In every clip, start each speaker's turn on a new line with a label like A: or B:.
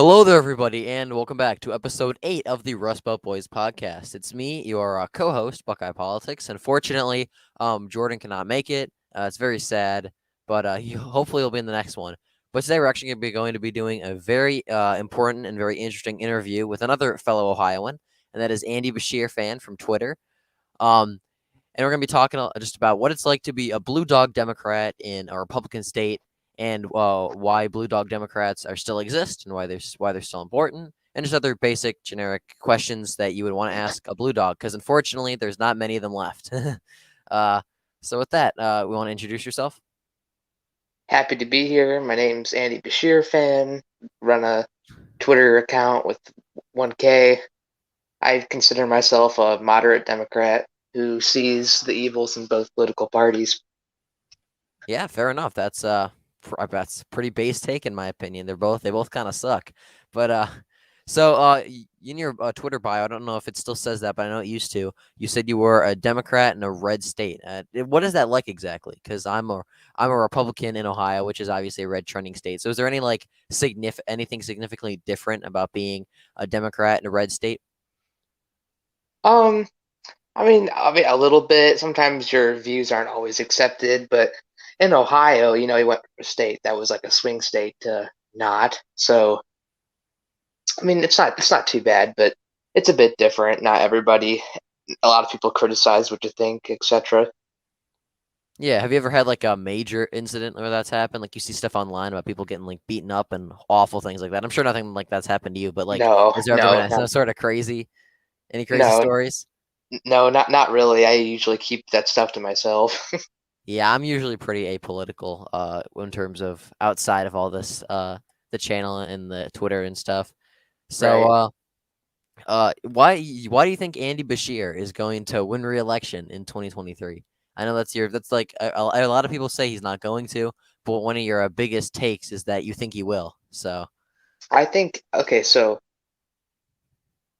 A: Hello there, everybody, and welcome back to episode 8 of the Rust Belt Boys podcast. It's me, your co-host, Buckeye Politics. Unfortunately, Jordan cannot make it. It's very sad, but hopefully he'll be in the next one. But today we're actually going to be doing a very important and very interesting interview with another fellow Ohioan, and that is Andy Bashir fan from Twitter. Um, and we're going to be talking just about what it's like to be a blue dog Democrat in a Republican state, and why blue dog Democrats are still exist and why they're still important, and just other basic generic questions that you would want to ask a blue dog, because unfortunately there's not many of them left. uh, so with that, we want to introduce yourself.
B: Happy to be here. My name's Andy Bashir fan. Run a Twitter account with 1K. I consider myself a moderate Democrat who sees the evils in both political parties.
A: Yeah, fair enough. That's pretty base take in my opinion. They both kind of suck, but in your Twitter bio, I don't know if it still says that, but I know it used to. You said you were a Democrat in a red state. What is that like exactly? Because I'm a Republican in Ohio, which is obviously a red trending state. So is there anything significantly different about being a Democrat in a red state?
B: Um, I mean, a little bit. Sometimes your views aren't always accepted, but in Ohio, he went from a state that was like a swing state to not. So, I mean, it's not too bad, but it's a bit different. Not everybody. A lot of people criticize what you think, etc.
A: Yeah, have you ever had like a major incident where that's happened? Like you see stuff online about people getting like beaten up and awful things like that. I'm sure nothing like that's happened to you, but like,
B: No,
A: has there ever
B: no,
A: been
B: not
A: some sort of any crazy
B: no,
A: stories?
B: no, not really. I usually keep that stuff to myself.
A: Yeah, I'm usually pretty apolitical, in terms of outside of all this, the channel and the Twitter and stuff. So,
B: Right.
A: why do you think Andy Bashir is going to win re-election in 2023? I know that's like a lot of people say he's not going to, but one of your biggest takes is that you think he will. So.
B: I think, okay, so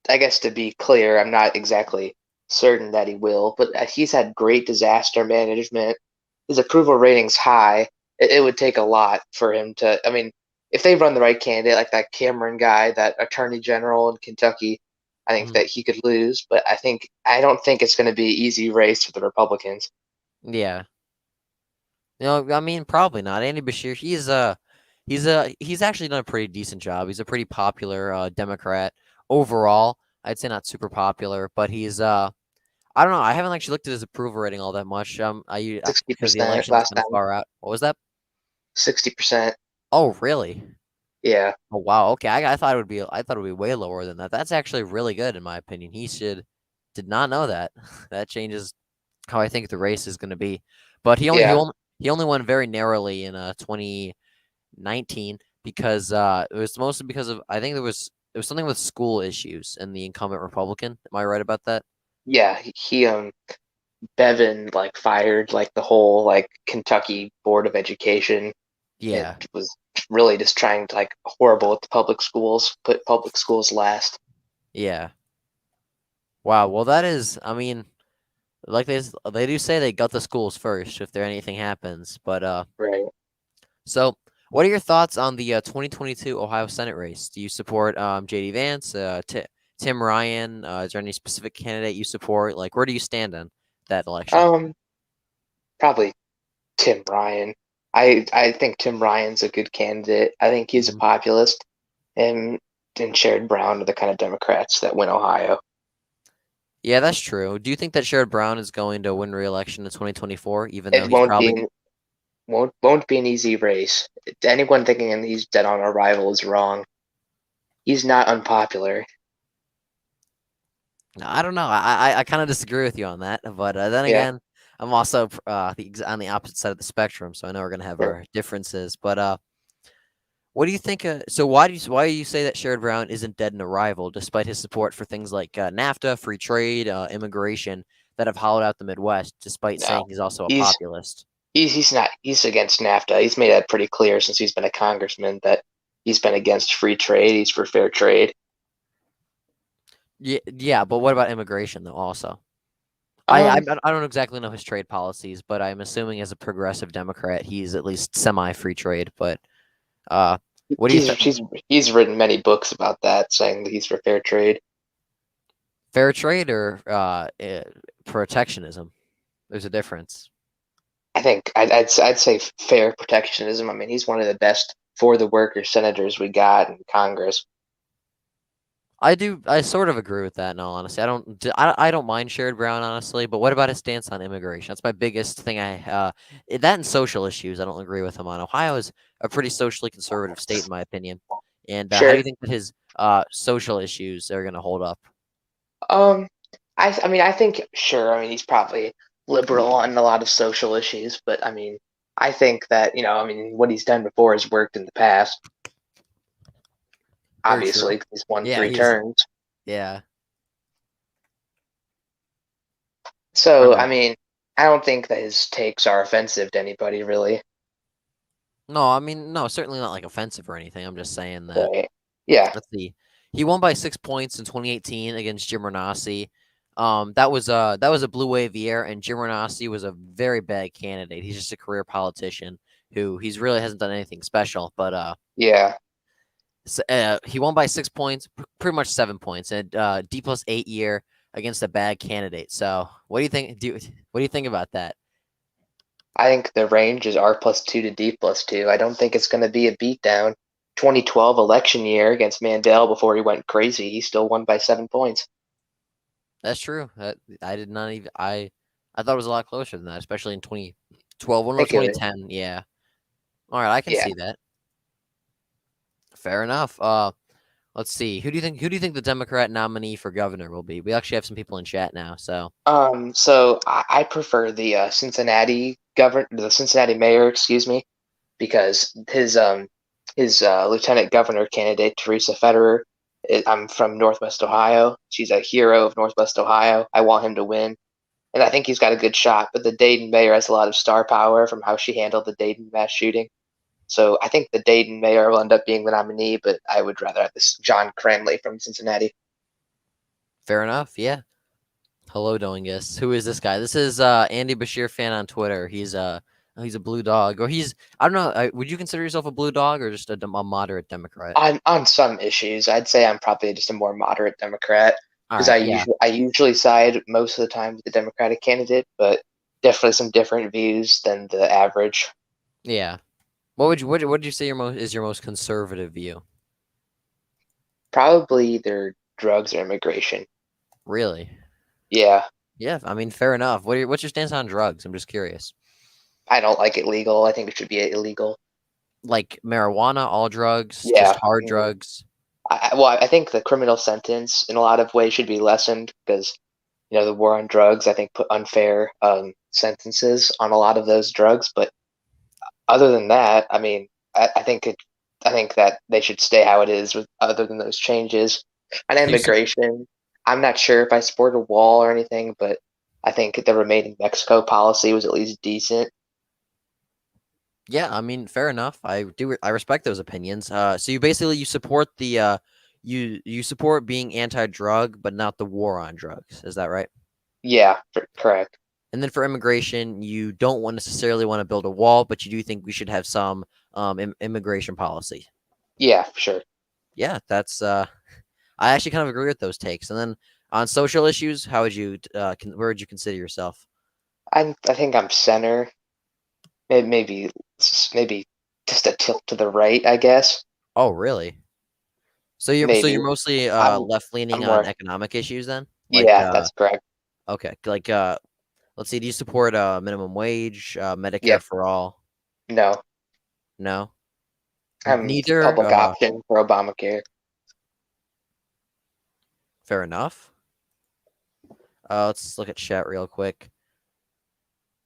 B: I guess to be clear, I'm not exactly certain that he will, but he's had great disaster management. His approval rating's high. It would take a lot for him to, I mean, if they run the right candidate, like that Cameron guy, that attorney general in Kentucky, I think
A: Mhm.
B: that he could lose, but I don't think it's going to be an easy race for the Republicans.
A: Yeah. No, I mean probably not. Andy Bashir, he's actually done a pretty decent job. He's a pretty popular Democrat overall. I'd say not super popular, but he's I don't know. I haven't actually looked at his approval rating all that much. Because the
B: 60%
A: election's
B: last
A: kind of
B: time.
A: far out. What was that?
B: 60%.
A: Oh, really?
B: Yeah.
A: Oh, wow. Okay, I thought it would be way lower than that. That's actually really good in my opinion. Did not know that. That changes how I think the race is going to be. But
B: Yeah.
A: he only won very narrowly in 2019 because it was mostly because of I think it was something with school issues and the incumbent Republican. Am I right about that?
B: Yeah. Bevin like fired like the whole like Kentucky Board of Education. It
A: Yeah.
B: was really just trying to like horrible with the public schools, put public schools last.
A: Yeah. Wow. Well, that is. I mean, like they do say they got the schools first if there anything happens. But
B: Right.
A: so what are your thoughts on the 2022 Ohio Senate race? Do you support JD Vance, Tim Ryan? Is there any specific candidate you support? Like, where do you stand on that election?
B: Um, Probably Tim Ryan. I think Tim Ryan's a good candidate. I think he's a
A: Mhm.
B: populist, and Sherrod Brown are the kind of Democrats that win Ohio.
A: Yeah, that's true. Do you think that Sherrod Brown is going to win re-election in 2024, even though
B: It
A: he's probably
B: won't be an easy race. Anyone thinking he's dead on arrival is wrong. He's not unpopular.
A: I don't know. I kind of disagree with you on that, but then
B: Yeah.
A: again, I'm also on the opposite side of the spectrum, so I know we're gonna have
B: Sure.
A: our differences. But what do you think? So why do you say that Sherrod Brown isn't dead in arrival, despite his support for things like NAFTA, free trade, immigration that have hollowed out the Midwest, despite
B: No.
A: saying he's also a
B: He's
A: populist?
B: he's not he's against NAFTA. He's made that pretty clear since he's been a congressman that he's been against free trade. He's for fair trade.
A: Yeah, yeah, but what about immigration though? Also,
B: Um,
A: I don't exactly know his trade policies, but I'm assuming as a progressive Democrat, he's at least semi free trade. But uh, What do you
B: He's
A: think?
B: he's written many books about that, saying that he's for fair trade.
A: Fair trade or protectionism? There's a difference.
B: I think I'd say fair protectionism. I mean, he's one of the best for the worker senators we got in Congress.
A: I do. I sort of agree with that. In all honesty, I don't mind Sherrod Brown honestly, but what about his stance on immigration? That's my biggest thing. That and social issues. I don't agree with him on. Ohio is a pretty socially conservative state, in my opinion. And how do
B: Sure.
A: you think that his social issues are going to hold up?
B: Um, I mean, I think sure. I mean, he's probably liberal on a lot of social issues, but I mean, I think that I mean, what he's done before has worked in the past.
A: Very true.
B: Obviously, 'cause he's won
A: Yeah,
B: three
A: he's
B: terms.
A: yeah. I
B: So,
A: know.
B: I mean, I don't think that his takes are offensive to anybody, really.
A: No, I mean no, certainly not like offensive or anything. I'm just saying that.
B: Right. Yeah.
A: Let's see. He won by 6 points in 2018 against Jim Renossi. That was a blue wave year, and Jim Renossi was a very bad candidate. He's just a career politician who he's really hasn't done anything special. But
B: Yeah.
A: he won by 6 points, pretty much 7 points, and D+8 year against a bad candidate. So what do you think? What do you think about that?
B: I think the range is R+2 to D+2. I don't think it's going to be a beatdown. 2012 election year against Mandel before he went crazy, he still won by 7 points.
A: That's true. I did not even I thought it was a lot closer than that, especially in 2012 or
B: Think of it.
A: 2010. Yeah. All right, I can
B: Yeah.
A: see that. Fair enough. Let's see. Who do you think the Democrat nominee for governor will be? We actually have some people in chat now, so
B: So I prefer the the Cincinnati mayor, excuse me, because his lieutenant governor candidate Teresa Federer. I'm from Northwest Ohio. She's a hero of Northwest Ohio. I want him to win, and I think he's got a good shot. But the Dayton mayor has a lot of star power from how she handled the Dayton mass shooting. So I think the Dayton mayor will end up being the nominee, but I would rather have this John Cranley from Cincinnati.
A: fair enough. Yeah. Hello, Doingus. Who is this guy? This is Andy Bashir fan on Twitter. He's a blue dog, or he's I don't know. Would you consider yourself a blue dog or just a moderate Democrat?
B: On some issues, I'd say I'm probably just a more moderate Democrat
A: All
B: because
A: right. Yeah.
B: I usually side most of the time with the Democratic candidate, but definitely some different views than the average.
A: Yeah. What would you say your most conservative view?
B: Probably either drugs or immigration.
A: Really?
B: Yeah,
A: Yeah. I mean, fair enough. What's your stance on drugs? I'm just curious.
B: I don't like it legal. I think it should be illegal.
A: Like marijuana, all drugs, just
B: Yeah.
A: hard drugs.
B: Well, I think the criminal sentence in a lot of ways should be lessened because the war on drugs I think put unfair sentences on a lot of those drugs. But other than that, I mean, I think I think that they should stay how it is with other than those changes. And
A: So you
B: immigration, I'm not sure if I support a wall or anything, but I think the Remain in Mexico policy was at least decent.
A: Yeah, I mean, fair enough. I respect those opinions. So you support you support being anti-drug, but not the war on drugs. Is that right?
B: Yeah, correct.
A: And then for immigration, you don't necessarily want to build a wall, but you do think we should have some immigration policy.
B: Yeah, for sure.
A: Yeah, that's I actually kind of agree with those takes. And then on social issues, where would you consider yourself?
B: I think I'm center. Maybe maybe just a tilt to the right, I guess.
A: Oh, really? So you're
B: Maybe
A: mostly left
B: I'm
A: leaning on
B: more.
A: economic issues then? Like
B: Yeah, that's correct.
A: okay, like let's see, do you support minimum wage, Medicare
B: Yep.
A: for all?
B: No,
A: No.
B: I'm
A: Neither
B: public option for Obamacare.
A: fair enough. Let's look at chat real quick.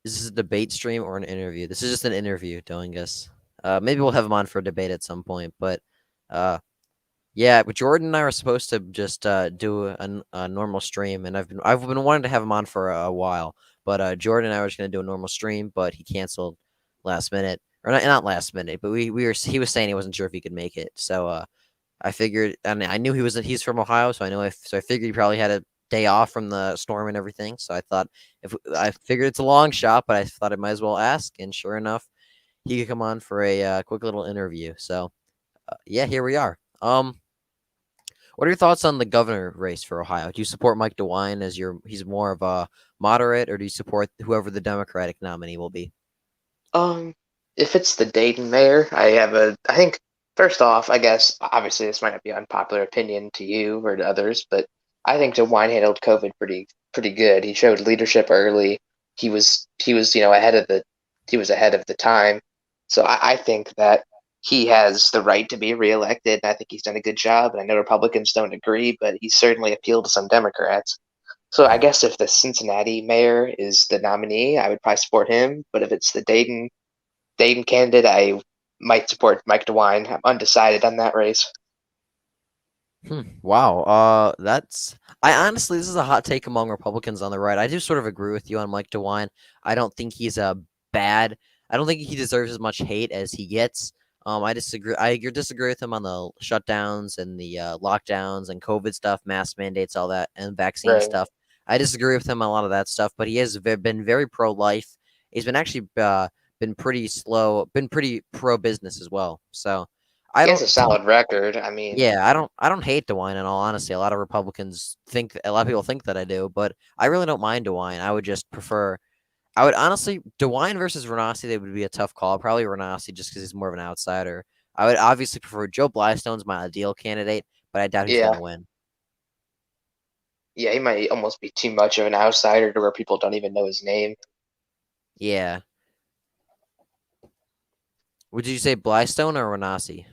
A: Is this a debate stream or an interview? This is just an interview, Doingus. Maybe we'll have him on for a debate at some point, but uh yeah, but Jordan and I were supposed to just do a normal stream, and I've been wanting to have him on for a while. But Jordan and I were just gonna do a normal stream, but he canceled last minute, or not last minute, but he was saying he wasn't sure if he could make it. So I figured, and I knew he's from Ohio, so I figured he probably had a day off from the storm and everything. So I thought if I figured it's a long shot, but I thought I might as well ask, and sure enough, he could come on for a quick little interview. So Yeah, here we are. What are your thoughts on the governor race for Ohio? Do you support Mike DeWine as he's more of a moderate, or do you support whoever the Democratic nominee will be?
B: Um, if it's the Dayton mayor, I think first off, I guess obviously this might not be unpopular opinion to you or to others, but I think DeWine handled COVID pretty good. He showed leadership early. He was he was ahead of the time. So I think that he has the right to be reelected, and I think he's done a good job. And I know Republicans don't agree, but he certainly appealed to some Democrats. So I guess if the Cincinnati mayor is the nominee, I would probably support him. But if it's the Dayton candidate, I might support Mike DeWine. I'm undecided on that race.
A: Wow. That's I honestly this is a hot take among Republicans on the right. I do sort of agree with you on Mike DeWine. I don't think he's a bad. I don't think he deserves as much hate as he gets. I disagree. Disagree with him on the shutdowns and the lockdowns and COVID stuff, mask mandates, all that, and vaccine
B: Right.
A: stuff. I disagree with him on a lot of that stuff, but he has been very pro life. He's been actually been pretty slow, been pretty pro business as well. So I
B: He has
A: don't
B: a solid record. I mean,
A: yeah, I don't hate DeWine in all honesty. A lot of Republicans think a lot of people think that I do, but I really don't mind DeWine. I would just prefer I would honestly DeWine versus Renassi, they would be a tough call. Probably Renassi just because he's more of an outsider. I would obviously prefer Joe Blystone's my ideal candidate, but I doubt he's
B: yeah,
A: gonna win.
B: yeah, he might almost be too much of an outsider to where people don't even know his name.
A: Yeah. Would you say Blystone or Renassi?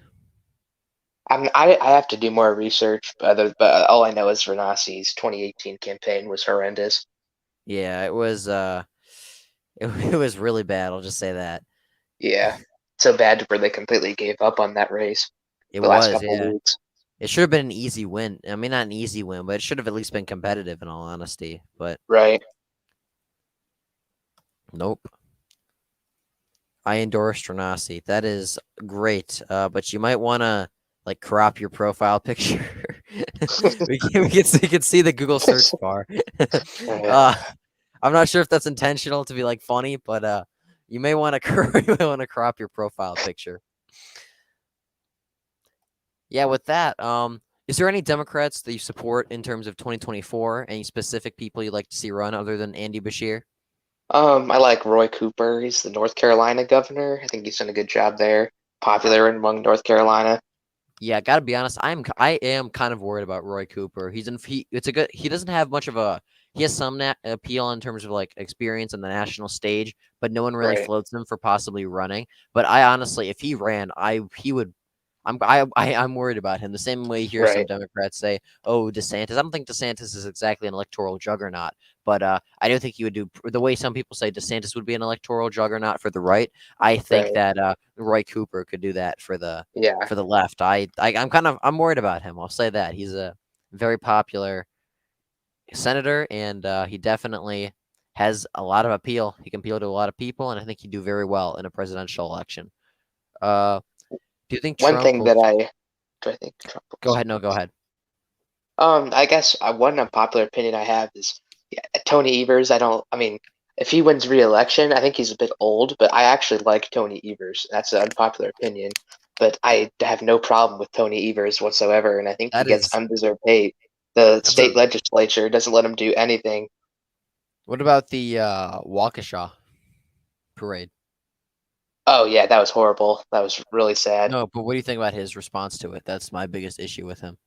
B: I have to do more research, but all I know is Renassi's 2018 campaign was horrendous.
A: Yeah, it was it was really bad, I'll just say that.
B: Yeah, so bad to where they completely gave up on that race
A: It
B: the last
A: was,
B: couple of
A: yeah.
B: weeks.
A: It should have been an easy win. I mean, not an easy win, but it should have at least been competitive in all honesty. But
B: Right.
A: nope. I endorse Renasi. That is great. But you might want to like crop your profile picture. We can see the Google search bar.
B: Yeah.
A: uh, I'm not sure if that's intentional to be like funny, but you may want to you may want to crop your profile picture. Yeah, with that, is there any Democrats that you support in terms of 2024? Any specific people you'd like to see run other than Andy Bashir?
B: I like Roy Cooper. He's the North Carolina governor. I think he's done a good job there. Popular among North Carolina.
A: Yeah, gotta be honest. I am kind of worried about Roy Cooper. It's a good. He doesn't have much of a. He has some appeal in terms of like experience on the national stage, but no one really
B: Right.
A: floats him for possibly running. But I honestly, if he ran, I he would. I'm worried about him. The same way you hear some
B: Right.
A: Democrats say, "Oh, DeSantis." I don't think DeSantis is exactly an electoral juggernaut, but I do think he would do the way some people say DeSantis would be an electoral juggernaut for the right. I think
B: Right.
A: that Roy Cooper could do that
B: Yeah.
A: for the left. I'm worried about him. I'll say that he's a very popular senator, and he definitely has a lot of appeal. He can appeal to a lot of people, and I think he'd do very well in a presidential election. Uh, do you think
B: One
A: Trump
B: thing
A: will?
B: that I do I think Trump
A: Go
B: was.
A: ahead. No, go ahead.
B: I guess one unpopular opinion I have is Tony Evers. I don't. I mean, if he wins re-election, I think he's a bit old, but I actually like Tony Evers. That's an unpopular opinion, but I have no problem with Tony Evers whatsoever, and I think he
A: That
B: gets
A: is
B: undeserved hate. The
A: that's a.
B: state legislature doesn't let him do anything.
A: What about the Waukesha parade?
B: Oh yeah, that was horrible. That was really sad.
A: No, but what do you think about his response to it? That's my biggest issue with him.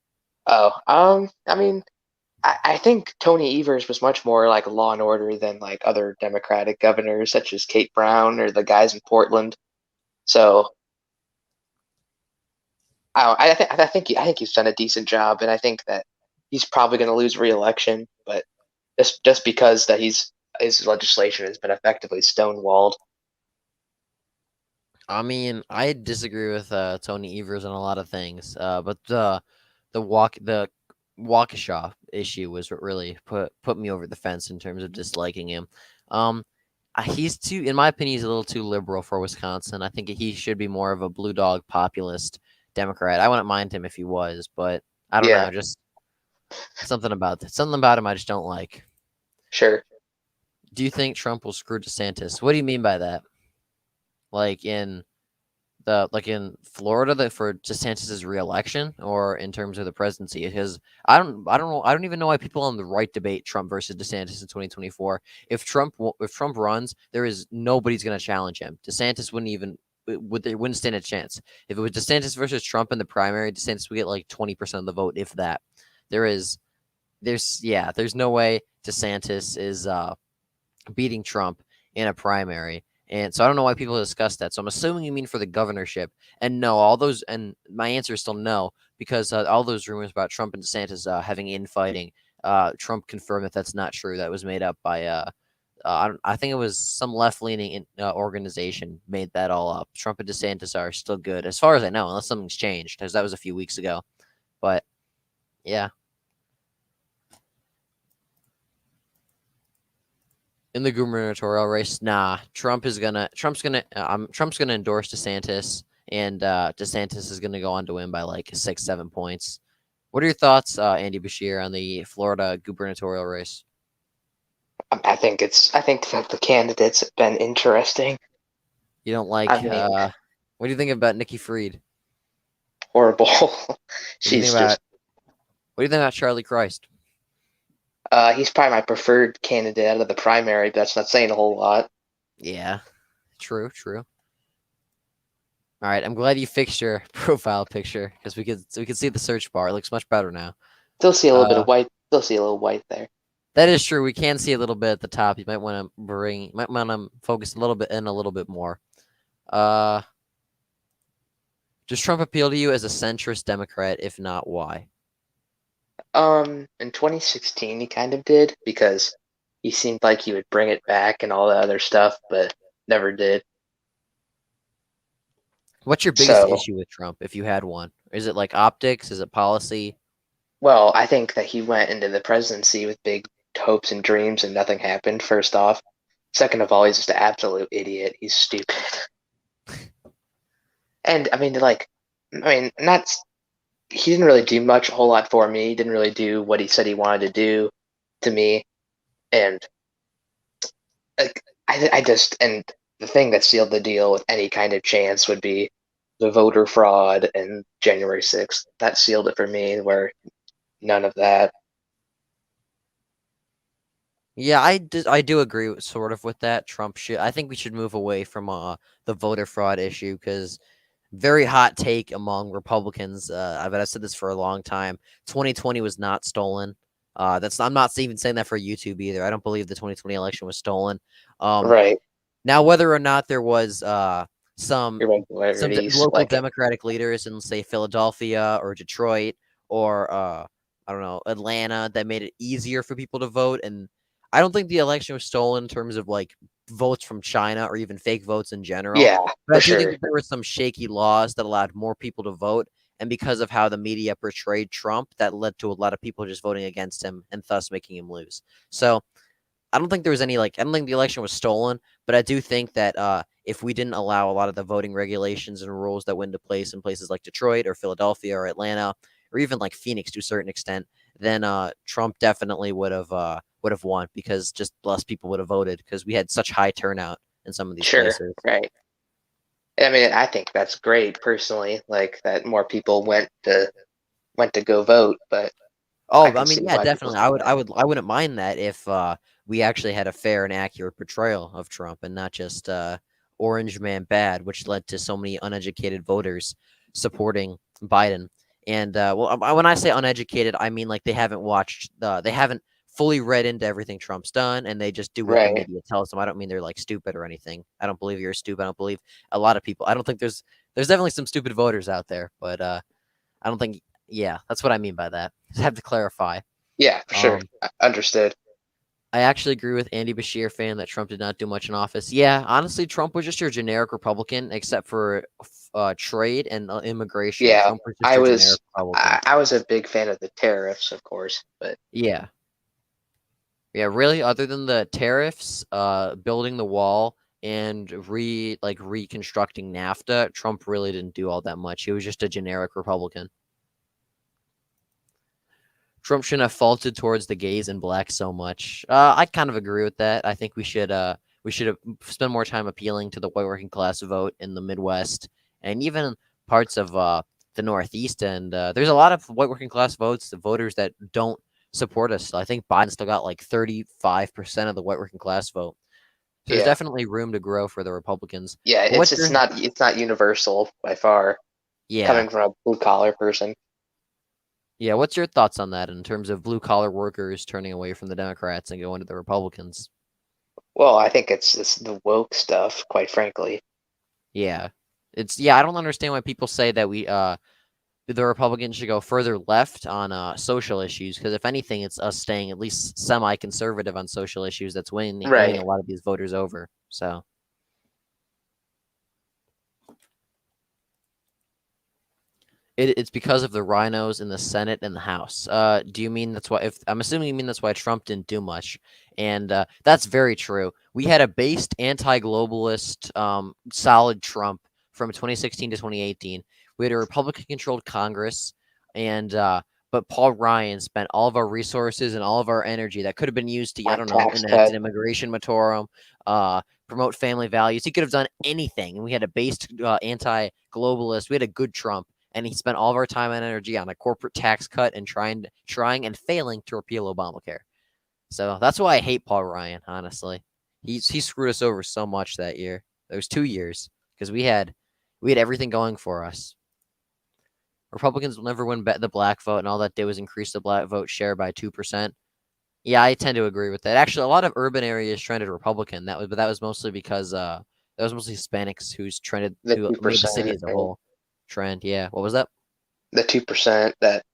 B: Oh, I mean, I think Tony Evers was much more like law and order than like other Democratic governors, such as Kate Brown or the guys in Portland. So I think he's done a decent job, and I think that he's probably going to lose re-election, but just because that his legislation has been effectively stonewalled.
A: I mean, I disagree with Tony Evers on a lot of things, but the Waukesha issue was what really put me over the fence in terms of disliking him. He's too, in my opinion, he's a little too liberal for Wisconsin. I think he should be more of a blue dog populist Democrat. I wouldn't mind him if he was, but I don't
B: Yeah,
A: know, just something about him I just don't like.
B: sure.
A: Do you think Trump will screw DeSantis? What do you mean by that? Like in The like in Florida that for DeSantis's reelection or in terms of the presidency? Because I don't know, I don't even know why people on the right debate Trump versus DeSantis in 2024. If Trump runs, there is nobody's going to challenge him. DeSantis wouldn't even they wouldn't stand a chance. If it was DeSantis versus Trump in the primary, DeSantis would get like 20% of the vote, if that. There is there's no way DeSantis is beating Trump in a primary. And so I don't know why people discuss that. So I'm assuming you mean for the governorship. And no, all those, and my answer is still no, because all those rumors about Trump and DeSantis having infighting, Trump confirmed that that's not true. That was made up by, I think it was some left leaning organization made that all up. Trump and DeSantis are still good, as far as I know, unless something's changed, because that was a few weeks ago. But yeah. In the gubernatorial race, nah. Trump's gonna endorse DeSantis, and DeSantis is gonna go on to win by like 6-7 points. What are your thoughts, Andy Bashir, on the Florida gubernatorial race?
B: I think that the candidates have been interesting.
A: You don't like?
B: I mean,
A: What do you think about Nikki Fried?
B: horrible.
A: What do you think
B: She's
A: about?
B: just
A: What do you think about Charlie Christ?
B: he's probably my preferred candidate out of the primary, but that's not saying a whole lot.
A: Yeah, true. All right, I'm glad you fixed your profile picture because we could see the search bar. It looks much better now.
B: Still see a little bit
A: Uh,
B: of white. Still see a little white there.
A: That is true. We can see a little bit at the top. You might want to focus a little bit more. Uh, does Trump appeal to you as a centrist Democrat? If not, why?
B: In 2016, he kind of did because he seemed like he would bring it back and all the other stuff, but never did.
A: What's your biggest
B: So,
A: issue with Trump, if you had one? Is it like optics? Is it policy?
B: well, I think that he went into the presidency with big hopes and dreams, and nothing happened. First off, second of all, he's just an absolute idiot. He's stupid, and not he didn't really do much, a whole lot for me. He didn't really do what he said he wanted to do to me, and like I just and the thing that sealed the deal with any kind of chance would be the voter fraud and January 6th. That sealed it for me, where none of that.
A: Yeah, I do agree sort of with that. Trump should. I think we should move away from the voter fraud issue because very hot take among Republicans. But I've said this for a long time. 2020 was not stolen. I'm not even saying that for YouTube either. I don't believe the 2020 election was stolen. Um,
B: Right.
A: Now whether or not there was some
B: Irregularities,
A: local
B: like,
A: Democratic leaders in say Philadelphia or Detroit or I don't know, Atlanta that made it easier for people to vote, and I don't think the election was stolen in terms of like votes from China or even fake votes in general.
B: yeah,
A: But I
B: for
A: do think
B: sure.
A: that there were some shaky laws that allowed more people to vote. And because of how the media portrayed Trump, that led to a lot of people just voting against him and thus making him lose. So I don't think there was any I don't think the election was stolen, but I do think that if we didn't allow a lot of the voting regulations and rules that went into place in places like Detroit or Philadelphia or Atlanta or even like Phoenix to a certain extent, then Trump definitely would have won because just less people would have voted because we had such high turnout in some of these
B: Sure,
A: places.
B: right. I mean, I think that's great personally, like that more people went to go vote, but I
A: Oh, I
B: can
A: mean,
B: see
A: yeah,
B: why people
A: definitely.
B: say that.
A: I wouldn't mind that if we actually had a fair and accurate portrayal of Trump and not just orange man bad, which led to so many uneducated voters supporting Biden. And when I say uneducated, I mean like they haven't fully read into everything Trump's done, and they just do what the
B: Right.
A: media tells them. I don't mean they're like stupid or anything. I don't believe you're stupid. I don't believe a lot of people. I don't think there's definitely some stupid voters out there, but I don't think. Yeah, that's what I mean by that. Just have to clarify.
B: Yeah, for sure.
A: Um,
B: Understood.
A: I actually agree with Andy Bashir fan that Trump did not do much in office. Yeah, honestly, Trump was just your generic Republican, except for trade and immigration.
B: Yeah,
A: Trump was just your generic Republican.
B: I was a big fan of the tariffs, of course, but
A: Yeah, yeah. Really, other than the tariffs, building the wall and reconstructing NAFTA, Trump really didn't do all that much. He was just a generic Republican. Trump shouldn't have faulted towards the gays and blacks so much. I kind of agree with that. I think we should spend more time appealing to the white working class vote in the Midwest and even parts of the Northeast. And there's a lot of white working class voters that don't support us. I think Biden still got like 35% of the white working class vote. So there's
B: Yeah.
A: definitely room to grow for the Republicans.
B: Yeah,
A: But what's
B: it's
A: your
B: not universal by far,
A: yeah
B: coming from a blue collar person.
A: yeah? What's your thoughts on that in terms of blue collar workers turning away from the Democrats and going to the Republicans?
B: Well, I think it's the woke stuff, quite frankly.
A: Yeah, I don't understand why people say that the Republicans should go further left on social issues because if anything, it's us staying at least semi-conservative on social issues that's winning
B: Right.
A: a lot of these voters over. So. It's because of the rhinos in the Senate and the House. Do you mean that's why? If I'm assuming you mean that's why Trump didn't do much, and that's very true. We had a based anti-globalist, solid Trump from 2016 to 2018. We had a Republican-controlled Congress, and but Paul Ryan spent all of our resources and all of our energy that could have been used to, I
B: On
A: don't know,
B: tax
A: enact
B: cut.
A: an immigration moratorium, promote family values. He could have done anything, and we had a based anti-globalist. We had a good Trump and he spent all of our time and energy on a corporate tax cut and trying and failing to repeal Obamacare. So that's why I hate Paul Ryan, honestly. He screwed us over so much that year. Those 2 years because we had everything going for us. Republicans will never win the black vote, and all that did was increase the black vote share by 2%. Yeah, I tend to agree with that. Actually, a lot of urban areas trended Republican. But that was mostly because that was mostly Hispanics
B: The
A: who
B: two
A: made the city
B: percent,
A: as a
B: right?
A: whole trend. Yeah, what was that?
B: The 2% that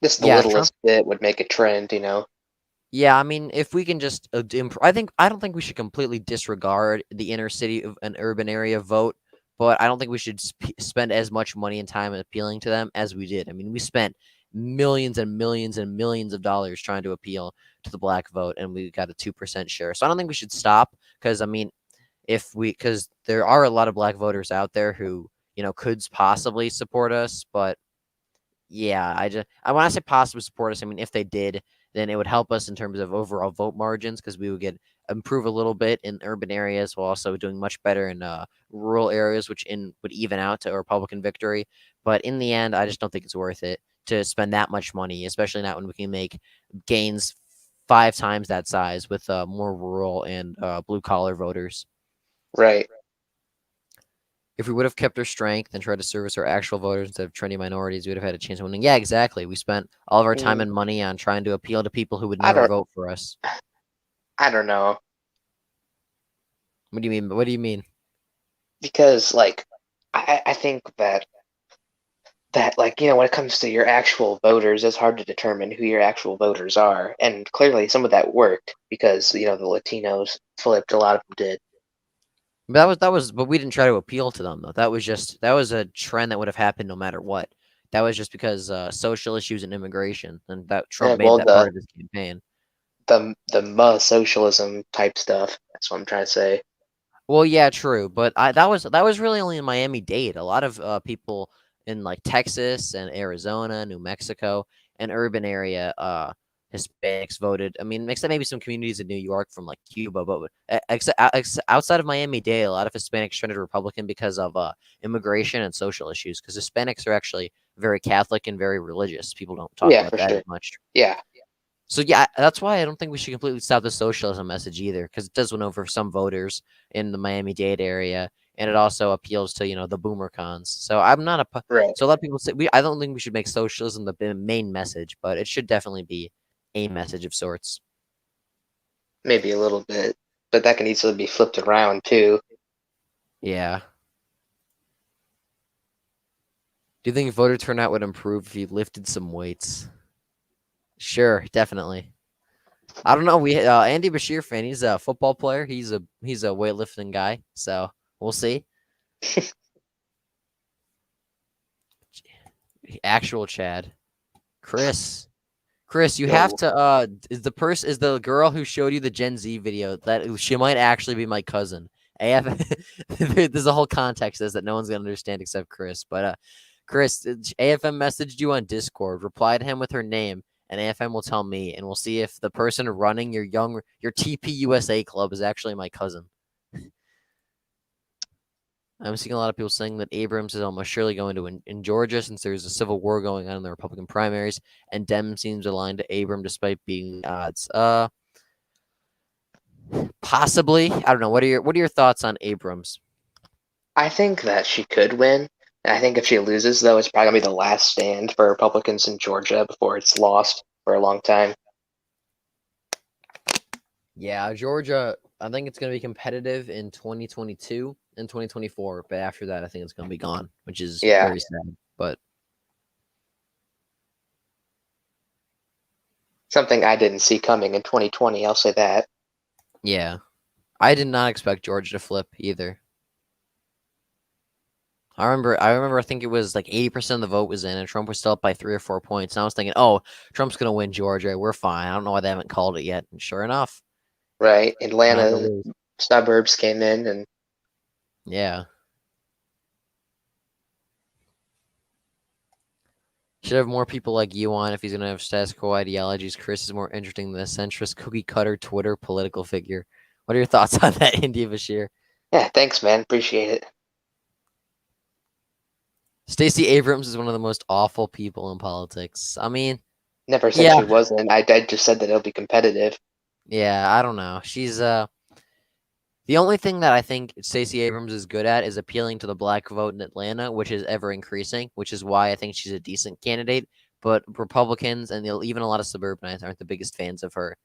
B: just the
A: Yeah, Trump.
B: littlest bit would make a trend.
A: Yeah, I mean, if we can just, I don't think we should completely disregard the inner city of an urban area vote, but I don't think we should spend as much money and time appealing to them as we did. I mean, we spent millions and millions and millions of dollars trying to appeal to the black vote, and we got a 2% share. So I don't think we should stop because I mean, because there are a lot of black voters out there who could possibly support us, but yeah, I want to say possibly support us. I mean, if they did, then it would help us in terms of overall vote margins because we would get improve a little bit in urban areas while also doing much better in rural areas, which would even out to a Republican victory. But in the end, I just don't think it's worth it to spend that much money, especially not when we can make gains 5 times that size with more rural and blue collar voters.
B: Right.
A: If we would have kept our strength and tried to service our actual voters instead of trendy minorities, we would have had a chance of winning. Yeah, exactly. We spent all of our time
B: Mm,
A: and money on trying to appeal to people who would
B: I
A: never
B: don't.
A: vote for us.
B: I don't know
A: What do you mean? What do you mean?
B: because like I think that like when it comes to your actual voters, it's hard to determine who your actual voters are, and clearly some of that worked because the Latinos flipped. A lot of them did.
A: But but we didn't try to appeal to them though. That was a trend that would have happened no matter what. That was just because social issues and immigration, and that Trump
B: And
A: made
B: well,
A: that part of his campaign.
B: the socialism type stuff. That's what I'm trying to say.
A: Well, yeah, true, but that was really only in Miami-Dade. A lot of people in like Texas and Arizona, New Mexico, and urban area Hispanics voted. I mean, except maybe some communities in New York from like Cuba, but outside of Miami-Dade, a lot of Hispanics trended Republican because of immigration and social issues. Because Hispanics are actually very Catholic and very religious. People don't talk
B: Yeah,
A: about
B: for
A: that
B: sure.
A: as much.
B: Yeah.
A: So yeah, that's why I don't think we should completely stop the socialism message either, because it does win over some voters in the Miami-Dade area, and it also appeals to the boomer cons. So I'm not a
B: Right.
A: so a lot of people say I don't think we should make socialism the main message, but it should definitely be a message of sorts.
B: Maybe a little bit, but that can easily be flipped around too.
A: Yeah. Do you think voter turnout would improve if you lifted some weights? Sure, definitely. I don't know. We Andy Bashir fan. He's a football player. He's a weightlifting guy. So we'll see. Actual Chad. Chris, you have
B: Yo,
A: to is the girl who showed you the Gen Z video that she might actually be my cousin. AF there's a whole context to this that no one's gonna understand except Chris. But Chris, AFM messaged you on Discord. Reply to him with her name, and AFM will tell me, and we'll see if the person running your TP USA club is actually my cousin. I'm seeing a lot of people saying that Abrams is almost surely going to win in Georgia since there's a civil war going on in the Republican primaries, and Dem seems aligned to Abrams despite beating the odds. Possibly. I don't know. What are your thoughts on Abrams?
B: I think that she could win. And I think if she loses, though, it's probably gonna be the last stand for Republicans in Georgia before it's lost for a long time.
A: Yeah, Georgia. I think it's going to be competitive in 2022 and 2024, but after that, I think it's going to be gone, which is
B: Yeah,
A: very sad. But
B: something I didn't see coming in 2020. I'll say that.
A: yeah, I did not expect Georgia to flip either. I remember. I think it was like 80% of the vote was in, and Trump was still up by 3 or 4 points. And I was thinking, oh, Trump's gonna win Georgia. We're fine. I don't know why they haven't called it yet. And sure enough,
B: Right?
A: went on to
B: Atlanta
A: lose.
B: suburbs came in, and
A: Yeah, should have more people like you on if he's gonna have status quo ideologies. Chris is more interesting than a centrist cookie cutter Twitter political figure. What are your thoughts on that, India Bashir?
B: yeah, thanks, man. Appreciate it.
A: Stacey Abrams is one of the most awful people in politics. I mean,
B: Never said
A: yeah,
B: she wasn't. I just said that it'll be competitive.
A: yeah. I don't know. She's the only thing that I think Stacey Abrams is good at is appealing to the black vote in Atlanta, which is ever increasing, which is why I think she's a decent candidate. But Republicans and even a lot of suburbanites aren't the biggest fans of her.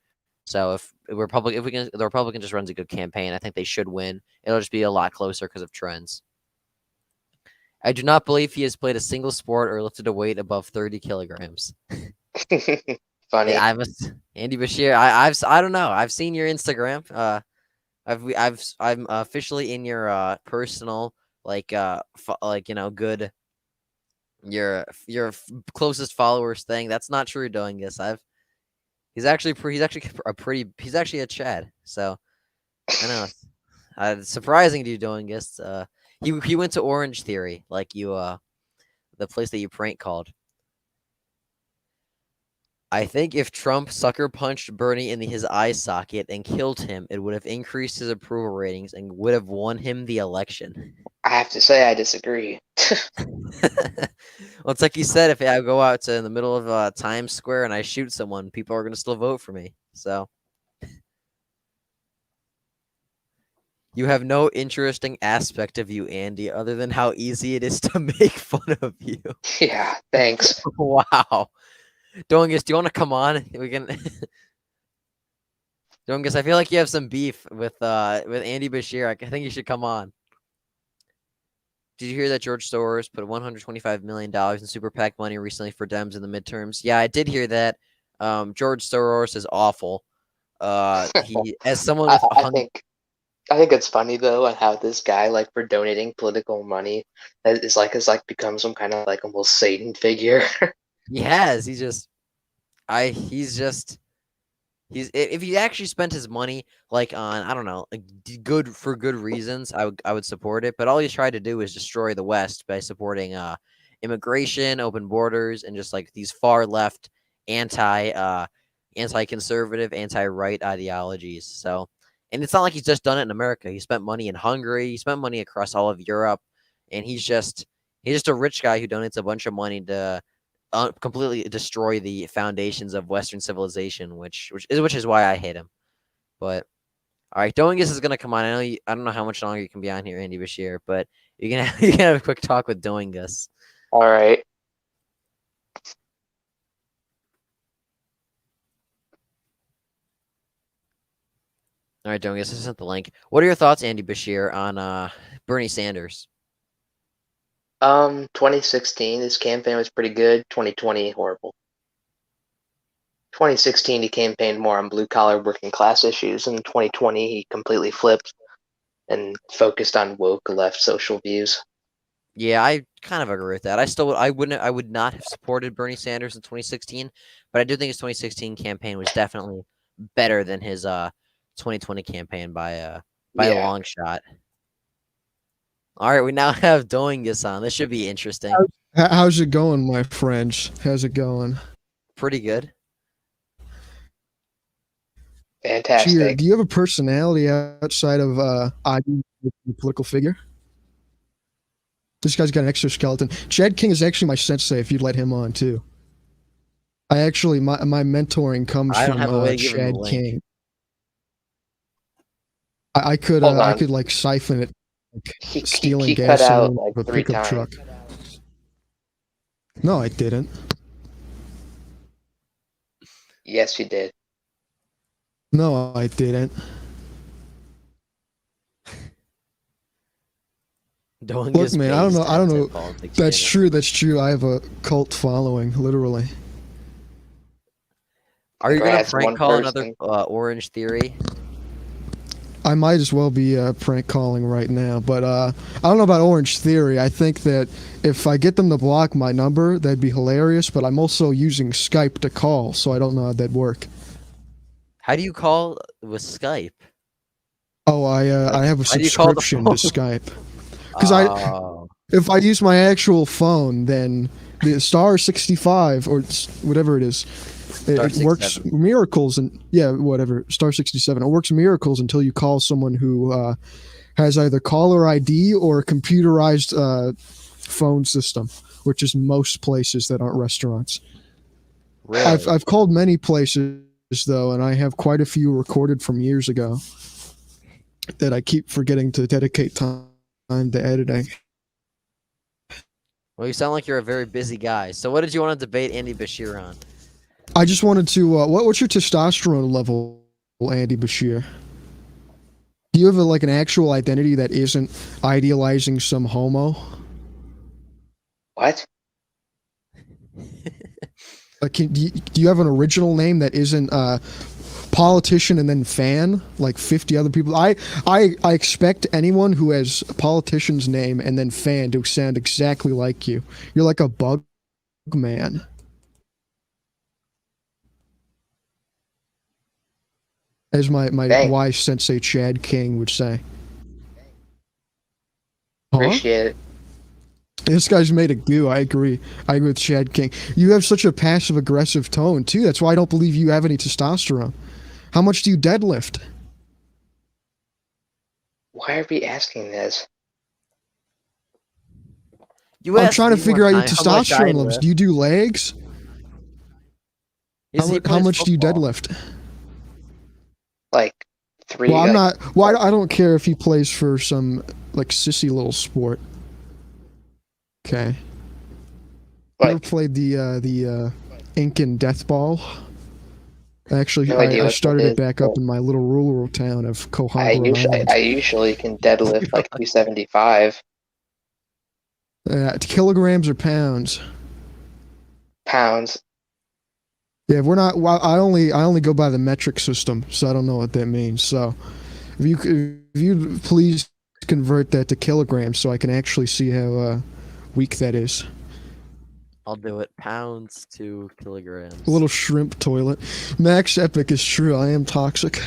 A: So if the Republican just runs a good campaign, I think they should win. It'll just be a lot closer because of trends. I do not believe he has played a single sport or lifted a weight above 30 kilograms.
B: Funny.
A: I must, Andy Bashir. I don't know. I've seen your Instagram. I'm officially in your personal good closest followers thing. That's not true, doing this. He's actually a Chad. So I know it's surprising to you doing this. He went to Orange Theory, like you the place that you prank called. I think if Trump sucker punched Bernie in his eye socket and killed him, it would have increased his approval ratings and would have won him the election.
B: I have to say I disagree.
A: Well, it's like you said, if I go out to in the middle of Times Square and I shoot someone, people are going to still vote for me. So you have no interesting aspect of you, Andy, other than how easy it is to make fun of you.
B: Yeah, thanks.
A: Wow. Dongus, do you want to come on? We can. Dongus, I feel like you have some beef with Andy Bashir. I think you should come on. Did you hear that George Soros put $125 million in super PAC money recently for Dems in the midterms? Yeah, I did hear that. George Soros is awful. He as someone
B: I,
A: with a
B: I
A: hundred.
B: think I think it's funny though on how this guy, like, for donating political money, is like become some kind of like almost Satan figure.
A: He has. He's just. If he actually spent his money like on, I don't know, like good reasons, I would support it. But all he's tried to do is destroy the West by supporting immigration, open borders, and just like these far left anti conservative, anti right ideologies. So, and it's not like he's just done it in America. He spent money in Hungary. He spent money across all of Europe, and he's just a rich guy who donates a bunch of money to completely destroy the foundations of Western civilization, which is why I hate him. But all right, Dominguez is gonna come on. I don't know how much longer you can be on here, Andy Bashir, but you can you can have a quick talk with Dominguez.
B: All right.
A: All right, Dominguez, I sent the link. What are your thoughts, Andy Bashir, on Bernie Sanders?
B: 2016, his campaign was pretty good. 2020, horrible. 2016, he campaigned more on blue collar working class issues. In 2020, he completely flipped and focused on woke left social views.
A: Yeah, I kind of agree with that. I would not have supported Bernie Sanders in 2016, but I do think his 2016 campaign was definitely better than his 2020 campaign by a
B: Yeah.
A: long shot. All right, we now have Doingus on. This should be interesting.
C: How's it going, my friends? How's it going?
A: Pretty good.
B: Fantastic.
C: Cheer. Do you have a personality outside of ID, your political figure? This guy's got an exoskeleton. Chad King is actually my sensei. If you'd let him on too. My mentoring comes
A: I don't
C: from
A: have a way to give him the
C: Chad
A: link.
C: King. I could
B: Hold on.
C: like siphon it, like,
B: He
C: stealing
B: cut out
C: gasoline
B: like
C: of a
B: 3
C: pickup
B: times.
C: truck. No, I didn't.
B: Yes, you did.
C: No, I didn't.
A: Don't
C: Look, man, I don't know.
A: Politics
C: That's
A: channel.
C: true. That's true. I have a cult following, literally.
A: Are you gonna
B: Congrats,
A: prank
B: one
A: call another
B: person.
A: Orange Theory?
C: I might as well be prank calling right now, but I don't know about Orange Theory. I think that if I get them to block my number, that'd be hilarious. But I'm also using Skype to call, so I don't know how that'd work.
A: How do you call with Skype?
C: Oh, I have a
A: how do you call the
C: subscription to
A: phone?
C: Skype. Because
A: Oh.
C: if I use my actual phone, then the star 65 or whatever it is, it works
A: 67.
C: miracles, and whatever, star 67. It works miracles until you call someone who has either caller ID or a computerized phone system, which is most places that aren't restaurants.
A: Really?
C: I've called many places though, and I have quite a few recorded from years ago that I keep forgetting to dedicate time to editing.
A: Well, you sound like you're a very busy guy. So what did you want to debate Andy Bashir on?
C: I just wanted to. What's your testosterone level, Andy Bashir? Do you have like an actual identity that isn't idealizing some homo?
B: What?
C: Like, do you have an original name that isn't politician and then fan like 50 other people? I expect anyone who has a politician's name and then fan to sound exactly like you. You're like a bug man. As my
B: Thanks.
C: wise sensei Chad King would say.
B: Appreciate it.
C: This guy's made a goo. I agree. I agree with Chad King. You have such a passive-aggressive tone, too. That's why I don't believe you have any testosterone. How much do you deadlift?
B: Why are we asking this?
A: You
C: I'm
A: asked
C: trying to
A: me
C: figure
A: one
C: out your
A: time how much I
C: testosterone levels.
A: lift.
C: Do you do legs?
A: He
C: How
A: plays
C: much do you
A: football.
C: deadlift?
B: Like 3.
C: Well, I'm
B: like,
C: not. Well, I don't care if he plays for some like sissy little sport. Okay. You ever
B: Like,
C: played the Incan Death Ball? Actually,
B: No idea
C: I
B: what
C: started
B: that
C: it
B: is,
C: back up
B: but
C: in my little rural town of
B: I
C: Cohogland
B: usually
C: Island.
B: I usually can deadlift like 275
C: Kilograms or pounds?
B: pounds.
C: Yeah, we're not. Well, I only go by the metric system, so I don't know what that means. So, if you please convert that to kilograms, so I can actually see how weak that is.
A: I'll do it. Pounds to kilograms.
C: A little shrimp toilet. Max Epic is true. I am toxic.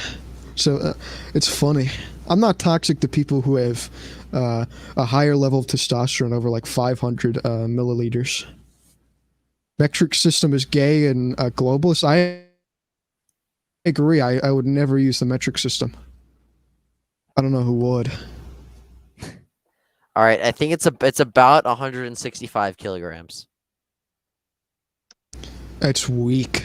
C: So it's funny. I'm not toxic to people who have a higher level of testosterone over like 500 milliliters. Metric system is gay and globalist. I agree. I would never use the metric system. I don't know who would.
A: All right, I think it's about 165 kilograms.
C: That's weak.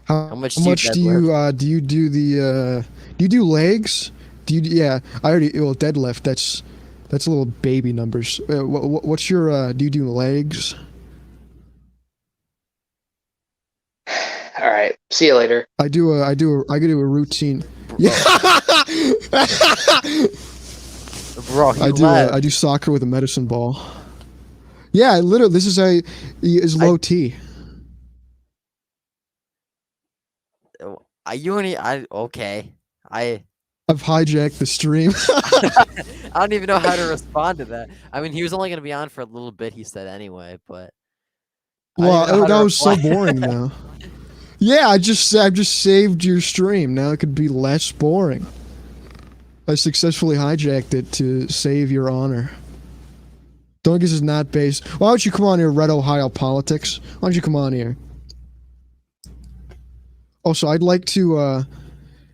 C: How
A: much
C: much
A: do you
C: do you do the do you do legs? Do you? Yeah, I already. Well, deadlift. That's little baby numbers. What's your? Do you do legs?
B: All right. See you later.
C: I do a routine. Yeah.
A: Bro, he
C: I
A: left.
C: do soccer with a medicine ball. Yeah, literally. This is low T.
A: Okay.
C: I've hijacked the stream.
A: I don't even know how to respond to that. I mean, he was only gonna be on for a little bit. He said anyway, but
C: Well, that was so boring though. Yeah, I've just saved your stream. Now it could be less boring. I successfully hijacked it to save your honor. Dungus is not based. Why don't you come on here, Red Ohio Politics? Why don't you come on here? Also, I'd like to.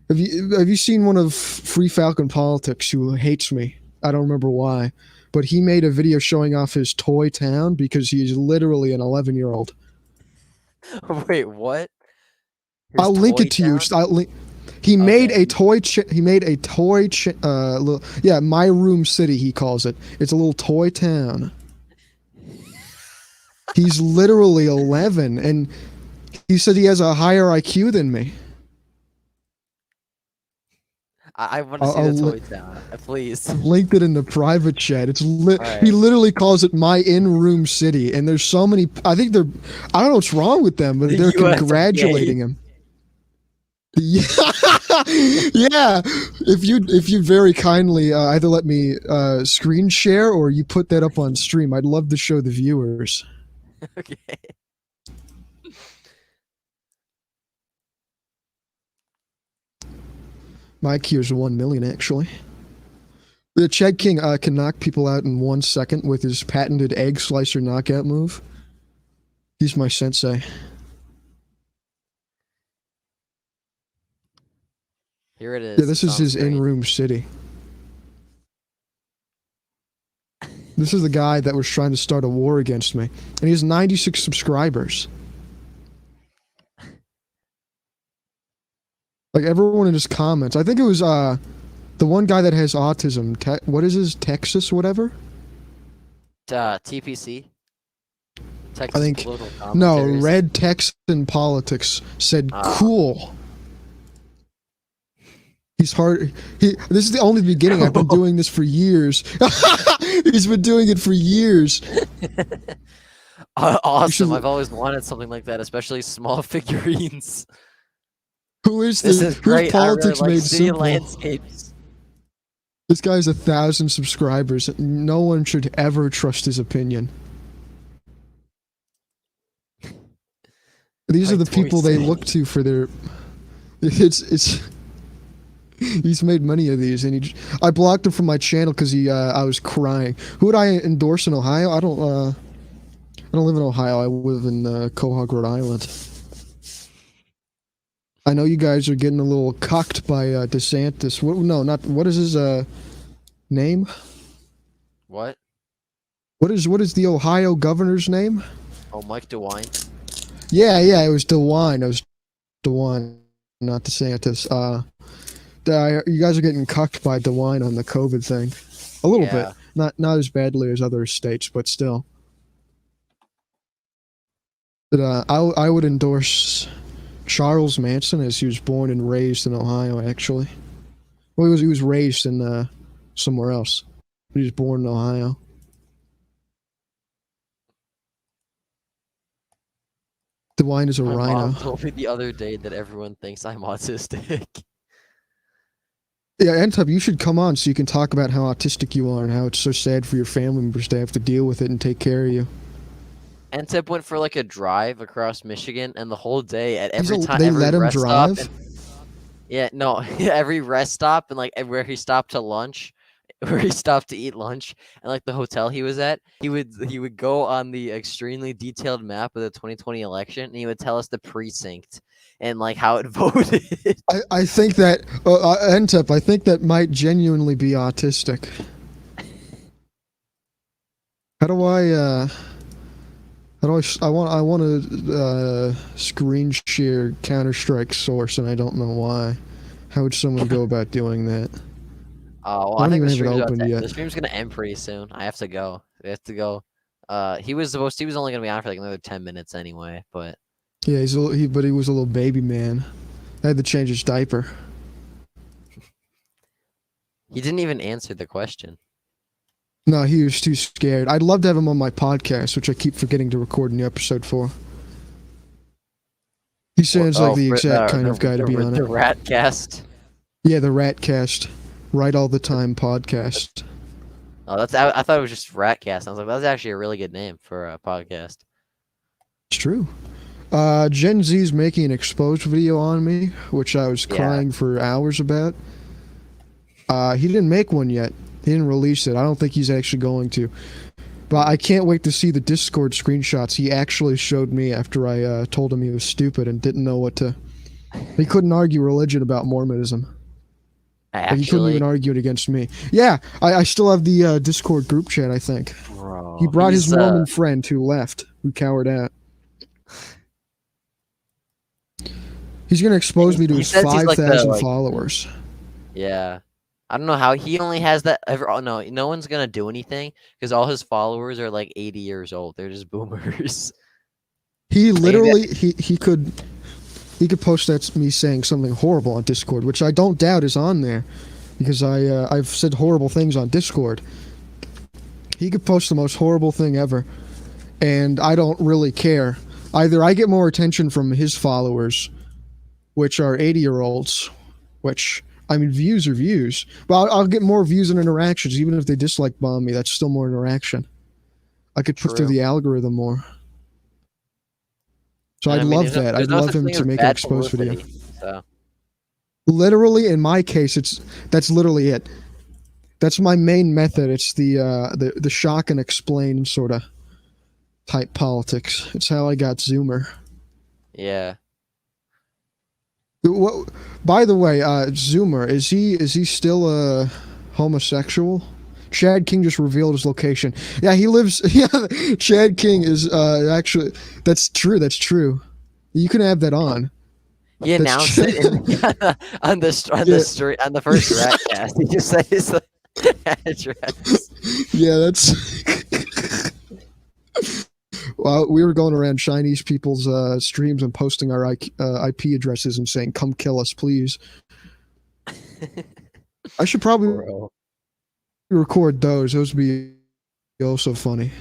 C: Have you seen one of Free Falcon Politics who hates me? I don't remember why, but he made a video showing off his toy town because he's literally an 11-year-old.
A: Wait, what? His
C: I'll link
A: toy
C: it to you.
A: town?
C: He made
A: Okay.
C: a toy. He made a toy. My room city. He calls it. It's a little toy town. He's literally 11, and he said he has a higher IQ than me.
A: I want to see
C: I'll
A: the
C: li-
A: toy town, please.
C: I've linked it in the private chat. It's
A: Alright.
C: He literally calls it my in-room city, and there's so many. I think I don't know what's wrong with them, but
A: The
C: they're
A: USA.
C: congratulating him. Yeah, yeah. If you very kindly either let me screen share or you put that up on stream, I'd love to show the viewers.
A: Okay.
C: My IQ is 1 million, actually. The Chad King can knock people out in 1 second with his patented egg slicer knockout move. He's my sensei.
A: Here it is.
C: Yeah, this
A: It's
C: is
A: on
C: his
A: screen.
C: in-room city. This is the guy that was trying to start a war against me. And he has 96 subscribers. Like, everyone in his comments. I think it was the one guy that has autism. What is his? Texas, whatever?
A: TPC. Texas
C: I think.
A: political
C: No,
A: commentaries.
C: Red Texan Politics said,
A: Ah.
C: cool. He's hard. This is the only beginning. I've been doing this for years. He's been doing it for years.
A: Awesome.
C: should-
A: I've always wanted something like that, especially small figurines.
C: Who is
A: This
C: this?
A: is
C: Whose
A: great.
C: politics
A: I really
C: made
A: like city
C: simple?
A: landscapes.
C: This guy's 1,000 subscribers. No one should ever trust his opinion. These are
A: Like
C: the people they
A: Toy
C: look to for their. It's. He's made many of these, and I blocked him from my channel because I was crying. Who would I endorse in Ohio? I don't live in Ohio. I live in Quahog, Rhode Island. I know you guys are getting a little cucked by DeSantis. What is his name?
A: What?
C: What is the Ohio governor's name?
A: Oh, Mike DeWine.
C: Yeah, it was DeWine. It was DeWine, not DeSantis. You guys are getting cucked by DeWine on the COVID thing. A little
A: Yeah.
C: bit. Not as badly as other states, but still. But I would endorse Charles Manson, as he was born and raised in Ohio, actually. Well, he was raised in somewhere else. But he was born in Ohio. DeWine is a
A: My
C: rhino.
A: mom told me the other day that everyone thinks I'm autistic.
C: Yeah, Antub, you should come on so you can talk about how autistic you are and how it's so sad for your family members to have to deal with it and take care of you.
A: Antip went for like a drive across Michigan, and the whole day at every time,
C: They
A: every
C: let him
A: rest
C: drive?
A: stop. Every rest stop and like where he stopped to lunch, where he stopped to eat lunch, and like the hotel he was at, he would go on the extremely detailed map of the 2020 election, and he would tell us the precinct and like how it voted.
C: I think that, Antep, I think that might genuinely be autistic. How do I want to screen share Counter-Strike source, and I don't know why. How would someone go about doing that?
A: Oh, well,
C: I
A: I
C: don't
A: think the
C: even have it
A: stream's
C: opened yet.
A: the stream's gonna end pretty soon. I have to go. We have to go. He was only gonna be on for like another 10 minutes anyway, but
C: Yeah, but he was a little baby man. I had to change his diaper.
A: he didn't even answer the question.
C: No, he was too scared. I'd love to have him on my podcast, which I keep forgetting to record a new episode for. He sounds like the exact kind of guy to be on
A: The
C: it.
A: Ratcast.
C: Yeah, the Ratcast. Right all the time podcast.
A: Oh, I thought it was just Ratcast. I was like, that's actually a really good name for a podcast.
C: It's true. Gen Z's making an exposed video on me, which I was
A: Yeah.
C: crying for hours about. He didn't make one yet. He didn't release it. I don't think he's actually going to. But I can't wait to see the Discord screenshots he actually showed me after I told him he was stupid and didn't know what to... He couldn't argue religion about Mormonism. Like, he couldn't even
A: Actually,
C: argue it against me. Yeah, I still have the Discord group chat, I think.
A: bro,
C: He brought his
A: he's
C: Mormon friend who left, who cowered out. He's going to expose me to
A: he
C: his
A: says he's like the
C: 5,000
A: like
C: followers.
A: yeah. I don't know how he only has that ever. Oh no, no one's gonna do anything because all his followers are like 80 years old. They're just boomers.
C: He
A: Like, maybe
C: literally, he could post that me saying something horrible on Discord, which I don't doubt is on there, because I've said horrible things on Discord. He could post the most horrible thing ever, and I don't really care. Either I get more attention from his followers, which are 80-year-olds, which, I mean, views are views, but I'll get more views and interactions, even if they dislike bomb me. That's still more interaction. I could push through
A: true.
C: the algorithm more. So
A: And
C: I'd
A: I mean,
C: love that.
A: there's
C: I'd
A: no
C: love
A: such
C: him
A: thing
C: to
A: as
C: make an
A: bad
C: exposed video.
A: publicity. So
C: Literally, in my case, that's literally it. That's my main method. It's the shock and explain sort of type politics. It's how I got Zoomer.
A: yeah.
C: What, by the way, Zoomer, is he still a homosexual? Chad King just revealed his location. Yeah, he lives. Yeah, Chad King is actually. That's true. That's true. You can have that on.
A: He
C: That's
A: announced
C: true.
A: it on the street on the first Ratcast. He just said his address.
C: Yeah, that's. Well, we were going around Chinese people's streams and posting our IP addresses and saying, "Come kill us, please." I should probably
A: Bro.
C: record those. Those would be also funny.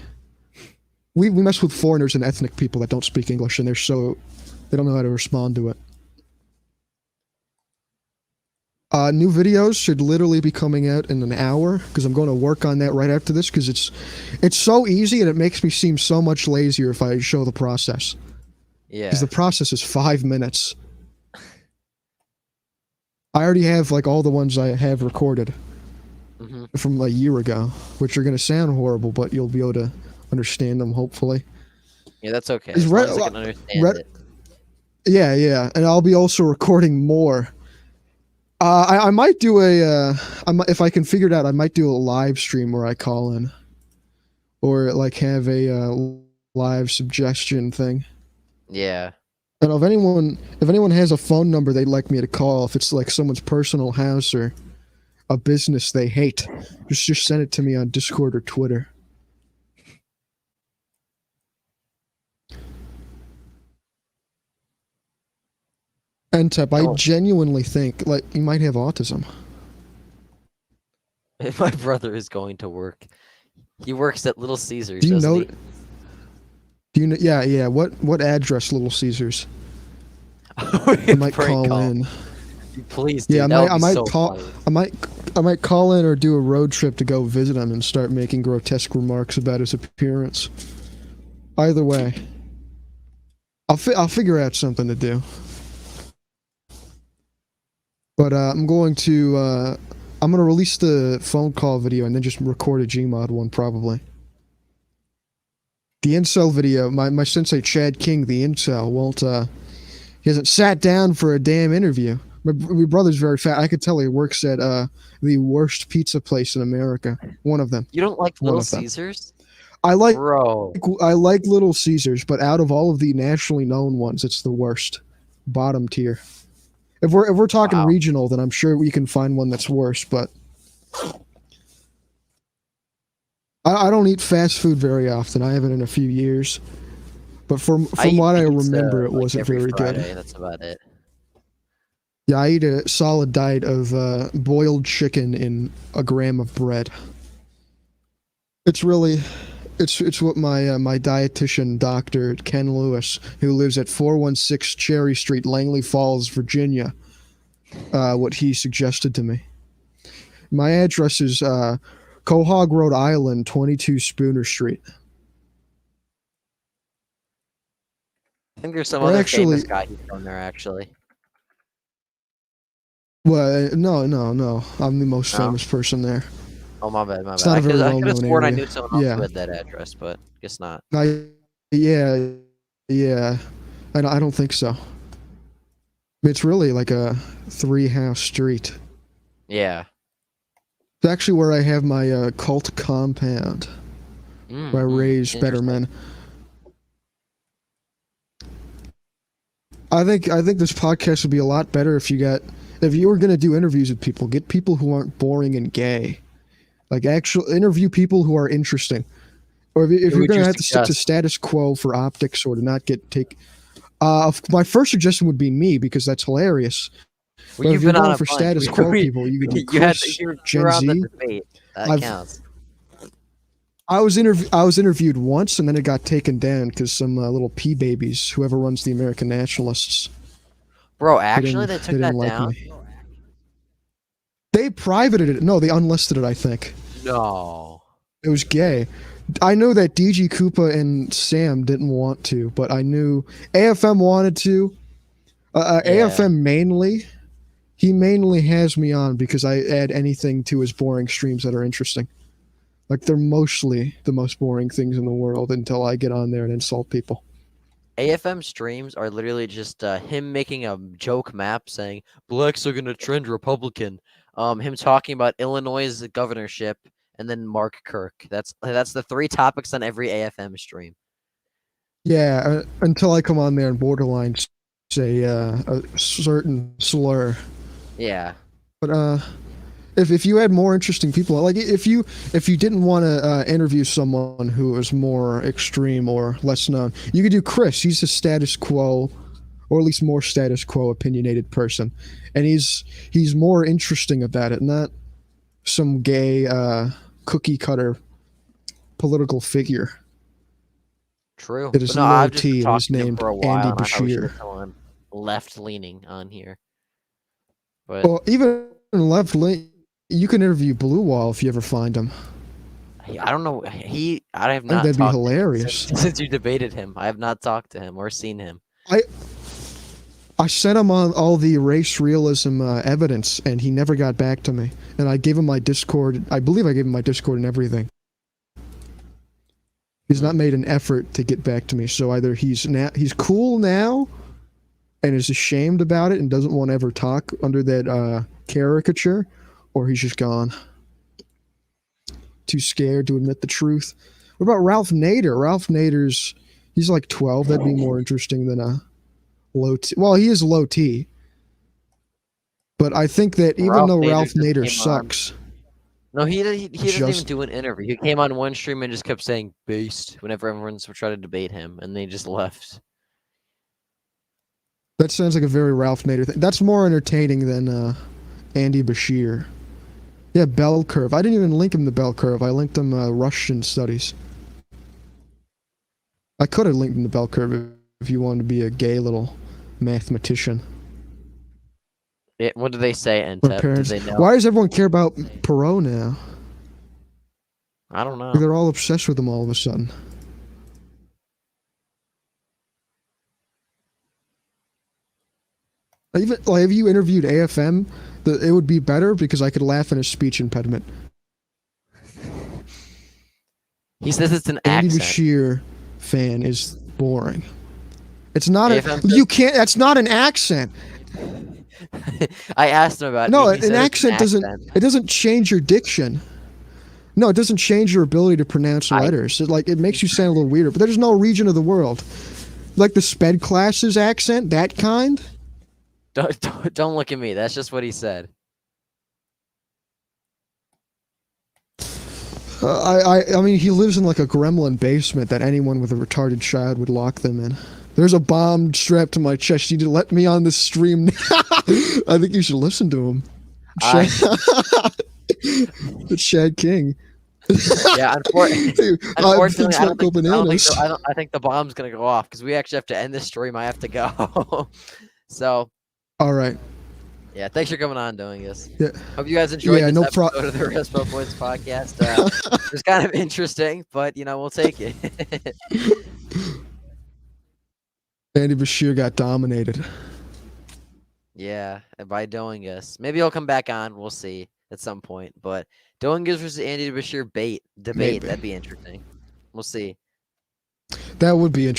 C: We mess with foreigners and ethnic people that don't speak English, and they don't know how to respond to it. New videos should literally be coming out in an hour, because I'm going to work on that right after this, because it's so easy and it makes me seem so much lazier if I show the process.
A: Yeah.
C: Because the process is 5 minutes. I already have like all the ones I have recorded from a year ago, which are going to sound horrible, but you'll be able to understand them, hopefully.
A: Yeah, that's okay.
C: Is
A: As long as I can understand it.
C: Yeah, and I'll be also recording more. I might do if I can figure it out, I might do a live stream where I call in, or like have a live suggestion thing.
A: Yeah.
C: And if anyone has a phone number they'd like me to call, if it's like someone's personal house or a business they hate, just send it to me on Discord or Twitter. And I genuinely think like you might have autism.
A: My brother is going to work. He works at Little Caesars.
C: Do you
A: doesn't
C: know?
A: he?
C: Do you know? Yeah. What address, Little Caesars?
A: I
C: might call in.
A: Please, dude.
C: Yeah,
A: I might
C: call.
A: funny.
C: I might call in or do a road trip to go visit him and start making grotesque remarks about his appearance. Either way, I'll figure out something to do. But I'm going to release the phone call video and then just record a Gmod one probably. The incel video, my sensei Chad King, the incel, won't. He hasn't sat down for a damn interview. My brother's very fat. I could tell he works at the worst pizza place in America. One of them.
A: You don't like
C: One
A: Little
C: of them.
A: Caesars?
C: I like Little Caesars, but out of all of the nationally known ones, it's the worst, bottom tier. If we're talking regional, then I'm sure we can find one that's worse. But I don't eat fast food very often. I haven't in a few years. But from what I remember, it wasn't very
A: Friday.
C: good.
A: That's about it.
C: Yeah, I eat a solid diet of boiled chicken and a gram of bread. It's really, it's what my dietitian, Dr. Ken Lewis, who lives at 416 Cherry Street, Langley Falls, Virginia, what he suggested to me. My address is Quahog, Rhode Island, 22 Spooner Street.
A: I think there's some other famous guy who's from there, actually.
C: Well, no. I'm the most famous person there.
A: Oh, my bad.
C: It's not a very
A: I could have
C: well-known
A: sworn I
C: area.
A: knew someone else who had that address, but guess not.
C: Yeah. I don't think so. It's really like a 3-house street.
A: Yeah.
C: It's actually where I have my cult compound, where I raise better men. I think this podcast would be a lot better if you were going to do interviews with people, get people who aren't boring and gay. Like, interview people who are interesting. Or if you're going to have to stick to status quo for optics or to not my first suggestion would be me, because that's hilarious.
A: Well,
C: if you're going for status quo people, you could do Chris, Gen Z.
A: The debate. That counts.
C: I was interviewed once, and then it got taken down because some little pea babies, whoever runs the American Nationalists.
A: Bro, actually, they took that down?
C: They privated it. No, they unlisted it, I think.
A: No.
C: It was gay. I know that DG Koopa and Sam didn't want to, but I knew AFM wanted to. AFM mainly. He mainly has me on because I add anything to his boring streams that are interesting. Like, they're mostly the most boring things in the world until I get on there and insult people.
A: AFM streams are literally just him making a joke map saying, blacks are going to trend Republican. Him talking about Illinois' governorship, and then Mark Kirk. That's the 3 topics on every AFM stream.
C: Yeah, until I come on there and borderline say a certain slur.
A: Yeah.
C: But if you had more interesting people, like if you didn't want to interview someone who was more extreme or less known, you could do Chris. He's a status quo, or at least more status quo opinionated person, and he's more interesting about it, not some gay cookie cutter political figure.
A: True.
C: It is no T and is named Andy Bashir.
A: Left leaning on here. But
C: well, even left leaning. You can interview Blue Wall if you ever find him.
A: I don't know. I have not.
C: That'd be hilarious.
A: Since you debated him, I have not talked to him or seen him.
C: I sent him on all the race realism evidence, and he never got back to me. And I gave him my Discord. I believe I gave him my Discord and everything. He's not made an effort to get back to me. So either he's cool now, and is ashamed about it and doesn't want to ever talk under that caricature, or he's just gone. Too scared to admit the truth. What about Ralph Nader? Ralph Nader's, he's like 12. That'd be more interesting than a low T. Well, he is low T. But I think that even though Ralph Nader sucks.
A: No, he doesn't even do an interview. He came on one stream and just kept saying based whenever everyone's trying to debate him, and they just left.
C: That sounds like a very Ralph Nader thing. That's more entertaining than Andy Bashir. Yeah, bell curve. I didn't even link him the bell curve. I linked him Russian studies. I could have linked him the bell curve if you wanted to be a gay little mathematician.
A: What do they say, Entep?
C: Why does everyone care about Perot now?
A: I don't know.
C: They're all obsessed with him all of a sudden. Even like, if you interviewed AFM, it would be better because I could laugh in his speech impediment.
A: He says it's an
C: Andy
A: accent.
C: Bashir fan is boring. It's not you can't. That's not an accent.
A: I asked him about.
C: No, an accent doesn't. It doesn't change your diction. No, it doesn't change your ability to pronounce letters. It makes you sound a little weirder. But there's no region of the world, like the sped classes accent, that kind.
A: Don't look at me. That's just what he said.
C: I mean, he lives in like a gremlin basement that anyone with a retarded child would lock them in. There's a bomb strapped to my chest. You need to let me on this stream. I think you should listen to him. It's Shad King.
A: Yeah, unfortunately, I think the bomb's gonna go off because we actually have to end this stream. I have to go. So.
C: All right.
A: Yeah, thanks for coming on doing this.
C: Yeah.
A: Hope you guys enjoyed this episode of the Respo Boys podcast. It was kind of interesting, but we'll take it.
C: Andy Bashir got dominated.
A: Yeah, by Doingus. Maybe he'll come back on. We'll see at some point. But Doingus versus Andy Bashir debate. Maybe. That'd be interesting. We'll see.
C: That would be interesting.